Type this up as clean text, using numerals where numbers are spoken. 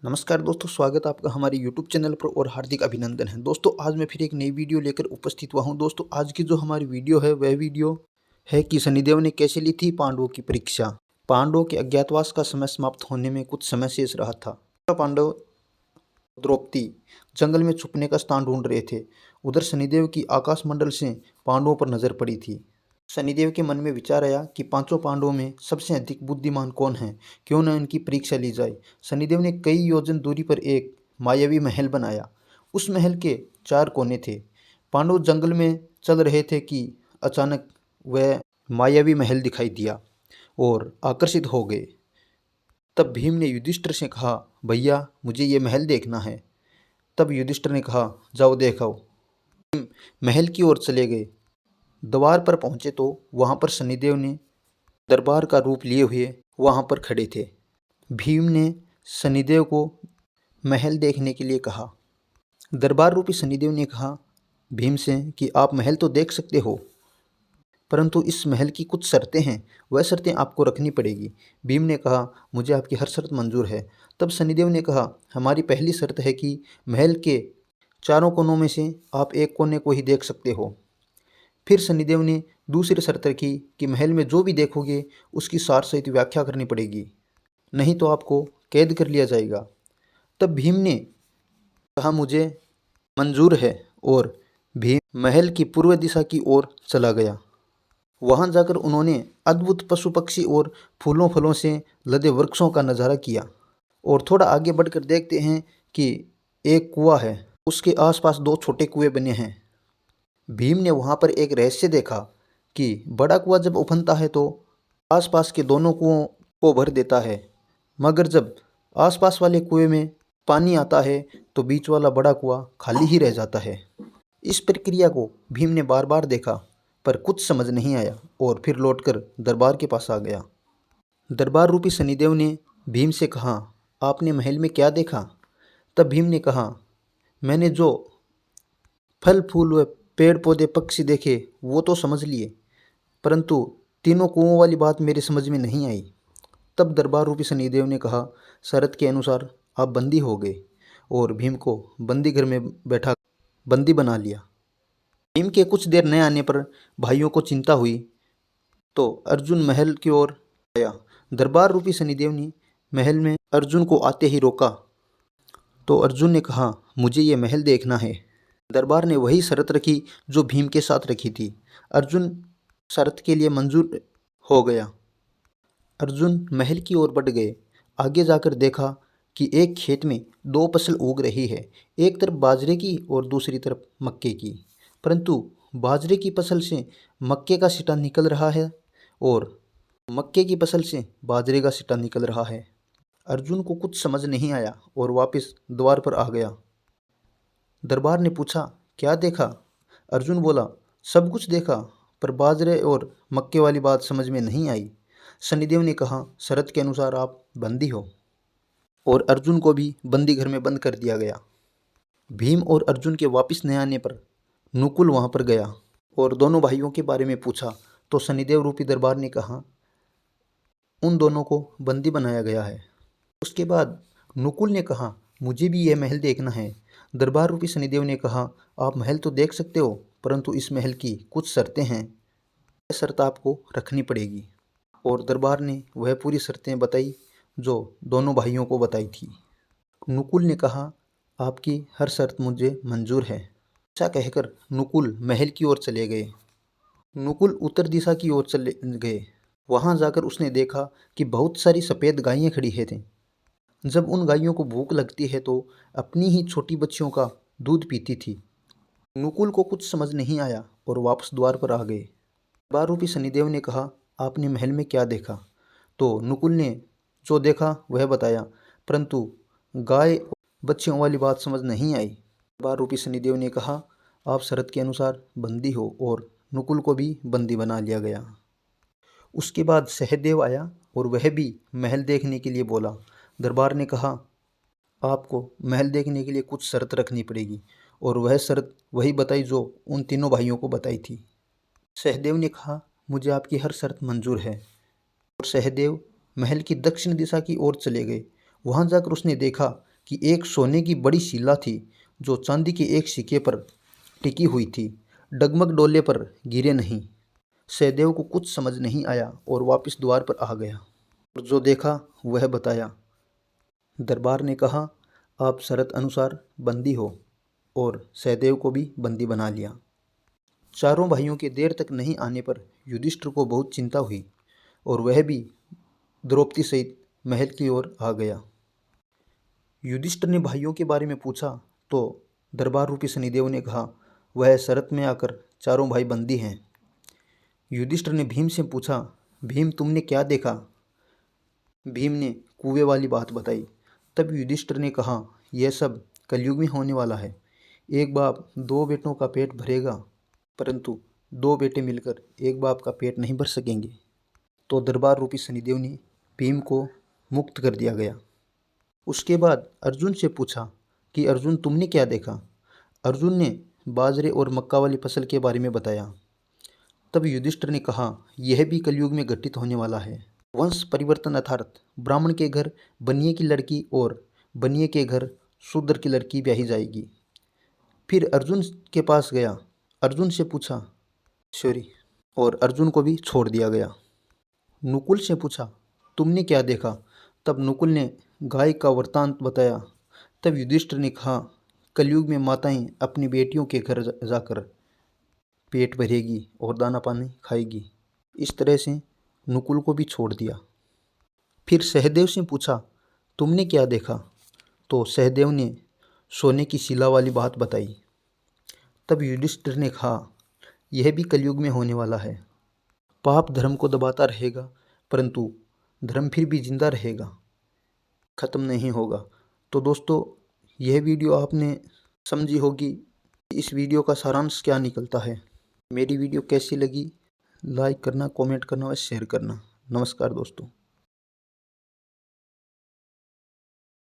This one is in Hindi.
नमस्कार दोस्तों, स्वागत है आपका हमारे YouTube चैनल पर और हार्दिक अभिनंदन है। दोस्तों आज मैं फिर एक नई वीडियो लेकर उपस्थित हुआ हूं। दोस्तों आज की जो हमारी वीडियो है वह वीडियो है कि शनिदेव ने कैसे ली थी पांडवों की परीक्षा। पांडवों के अज्ञातवास का समय समाप्त होने में कुछ समय शेष रहा था। पांडव द्रौपदी जंगल में छुपने का स्थान ढूंढ रहे थे। उधर शनिदेव की आकाशमंडल से पांडवों पर नजर पड़ी थी। शनिदेव के मन में विचार आया कि पांचों पांडवों में सबसे अधिक बुद्धिमान कौन है, क्यों न इनकी परीक्षा ली जाए। शनिदेव ने कई योजन दूरी पर एक मायावी महल बनाया। उस महल के 4 कोने थे। पांडव जंगल में चल रहे थे कि अचानक वह मायावी महल दिखाई दिया और आकर्षित हो गए। तब भीम ने युधिष्ठिर से कहा, भैया मुझे ये महल देखना है। तब युधिष्ठिर ने कहा, जाओ देखो। भीम महल की ओर चले गए। द्वार पर पहुंचे तो वहां पर शनिदेव ने दरबार का रूप लिए हुए वहां पर खड़े थे। भीम ने शनिदेव को महल देखने के लिए कहा। दरबार रूपी शनिदेव ने कहा भीम से कि आप महल तो देख सकते हो, परंतु इस महल की कुछ शर्तें हैं, वह शर्तें आपको रखनी पड़ेगी। भीम ने कहा, मुझे आपकी हर शर्त मंजूर है। तब शनिदेव ने कहा, हमारी पहली शर्त है कि महल के चारों कोनों में से आप एक कोने को ही देख सकते हो। फिर शनिदेव ने दूसरी शर्त रखी कि महल में जो भी देखोगे उसकी सार सहित व्याख्या करनी पड़ेगी, नहीं तो आपको कैद कर लिया जाएगा। तब भीम ने कहा, मुझे मंजूर है, और भीम महल की पूर्व दिशा की ओर चला गया। वहां जाकर उन्होंने अद्भुत पशु पक्षी और फूलों फलों से लदे वृक्षों का नज़ारा किया। और थोड़ा आगे बढ़कर देखते हैं कि एक कुआं है, उसके आसपास 2 छोटे कुएं बने हैं। भीम ने वहां पर एक रहस्य देखा कि बड़ा कुआं जब उफनता है तो आसपास के दोनों कुओं को भर देता है, मगर जब आसपास वाले कुएं में पानी आता है तो बीच वाला बड़ा कुआं खाली ही रह जाता है। इस प्रक्रिया को भीम ने बार बार देखा, पर कुछ समझ नहीं आया और फिर लौटकर दरबार के पास आ गया। दरबार रूपी शनिदेव ने भीम से कहा, आपने महल में क्या देखा? तब भीम ने कहा, मैंने जो फल फूल व पेड़ पौधे पक्षी देखे वो तो समझ लिए, परंतु तीनों कुओं वाली बात मेरी समझ में नहीं आई। तब दरबार रूपी शनिदेव ने कहा, शर्त के अनुसार आप बंदी हो गए, और भीम को बंदी घर में बैठा बंदी बना लिया। भीम के कुछ देर न आने पर भाइयों को चिंता हुई तो अर्जुन महल की ओर आया। दरबार रूपी शनिदेव ने महल में अर्जुन को आते ही रोका तो अर्जुन ने कहा, मुझे ये महल देखना है। दरबार ने वही शर्त रखी जो भीम के साथ रखी थी। अर्जुन शर्त के लिए मंजूर हो गया। अर्जुन महल की ओर बढ़ गए। आगे जाकर देखा कि एक खेत में 2 फसल उग रही है, एक तरफ बाजरे की और दूसरी तरफ मक्के की। परंतु बाजरे की फसल से मक्के का सिटा निकल रहा है और मक्के की फसल से बाजरे का सिटा निकल रहा है। अर्जुन को कुछ समझ नहीं आया और वापस द्वार पर आ गया। दरबार ने पूछा, क्या देखा? अर्जुन बोला, सब कुछ देखा, पर बाजरे और मक्के वाली बात समझ में नहीं आई। शनिदेव ने कहा, शर्त के अनुसार आप बंदी हो, और अर्जुन को भी बंदी घर में बंद कर दिया गया। भीम और अर्जुन के वापस न आने पर नुकुल वहां पर गया और दोनों भाइयों के बारे में पूछा तो शनिदेव रूपी दरबार ने कहा, उन दोनों को बंदी बनाया गया है। उसके बाद नुकुल ने कहा, मुझे भी यह महल देखना है। दरबार रूपी शनिदेव ने कहा, आप महल तो देख सकते हो, परंतु इस महल की कुछ शर्तें हैं, यह शर्त आपको रखनी पड़ेगी। और दरबार ने वह पूरी शर्तें बताई जो दोनों भाइयों को बताई थी। नुकुल ने कहा, आपकी हर शर्त मुझे मंजूर है। ऐसा कहकर नुकुल महल की ओर चले गए। नुकुल उत्तर दिशा की ओर चले गए। वहां जाकर उसने देखा कि बहुत सारी सफ़ेद गायें खड़ी है थीं। जब उन गायों को भूख लगती है तो अपनी ही छोटी बच्चियों का दूध पीती थी। नुकुल को कुछ समझ नहीं आया और वापस द्वार पर आ गए। दरबार रूपी शनिदेव ने कहा, आपने महल में क्या देखा? तो नुकुल ने जो देखा वह बताया, परंतु गाय बच्चियों वाली बात समझ नहीं आई। दरबार रूपी शनिदेव ने कहा, आप शर्त के अनुसार बंदी हो, और नुकुल को भी बंदी बना लिया गया। उसके बाद सहदेव आया और वह भी महल देखने के लिए बोला। दरबार ने कहा, आपको महल देखने के लिए कुछ शर्त रखनी पड़ेगी, और वह शर्त वही बताई जो उन तीनों भाइयों को बताई थी। सहदेव ने कहा, मुझे आपकी हर शर्त मंजूर है। और सहदेव महल की दक्षिण दिशा की ओर चले गए। वहां जाकर उसने देखा कि एक सोने की बड़ी शिला थी जो चांदी के एक सिक्के पर टिकी हुई थी, डगमग डोले पर गिरे नहीं। सहदेव को कुछ समझ नहीं आया और वापस द्वार पर आ गया और जो देखा वह बताया। दरबार ने कहा, आप शर्त अनुसार बंदी हो, और सहदेव को भी बंदी बना लिया। चारों भाइयों के देर तक नहीं आने पर युधिष्ठिर को बहुत चिंता हुई और वह भी द्रौपदी सहित महल की ओर आ गया। युधिष्ठिर ने भाइयों के बारे में पूछा तो दरबार रूपी शनिदेव ने कहा, वह शरत में आकर चारों भाई बंदी हैं। युधिष्ठिर ने भीम से पूछा, भीम तुमने क्या देखा? भीम ने कुएं वाली बात बताई। तब युधिष्ठिर ने कहा, यह सब कलयुग में होने वाला है। एक बाप दो बेटों का पेट भरेगा, परंतु दो बेटे मिलकर एक बाप का पेट नहीं भर सकेंगे। तो दरबार रूपी शनिदेव ने भीम को मुक्त कर दिया गया। उसके बाद अर्जुन से पूछा कि अर्जुन तुमने क्या देखा? अर्जुन ने बाजरे और मक्का वाली फसल के बारे में बताया। तब युधिष्ठिर ने कहा, यह भी कलयुग में घटित होने वाला है। वंश परिवर्तन अर्थात ब्राह्मण के घर बनिए की लड़की और बनिए के घर शूद्र की लड़की ब्याही जाएगी। फिर अर्जुन के पास गया, अर्जुन से पूछा और अर्जुन को भी छोड़ दिया गया। नुकुल से पूछा, तुमने क्या देखा? तब नुकुल ने गाय का वृत्तांत बताया। तब युधिष्ठिर ने कहा, कलयुग में माताएं अपनी बेटियों के घर जाकर पेट भरेगी और दाना पानी खाएगी। इस तरह से नुकुल को भी छोड़ दिया। फिर सहदेव से पूछा, तुमने क्या देखा? तो सहदेव ने सोने की शिला वाली बात बताई। तब युधिष्ठिर ने कहा, यह भी कलयुग में होने वाला है। पाप धर्म को दबाता रहेगा, परंतु धर्म फिर भी जिंदा रहेगा, खत्म नहीं होगा। तो दोस्तों, यह वीडियो आपने समझी होगी। इस वीडियो का सारांश क्या निकलता है। मेरी वीडियो कैसी लगी लाइक करना, कमेंट करना व शेयर करना। नमस्कार दोस्तों।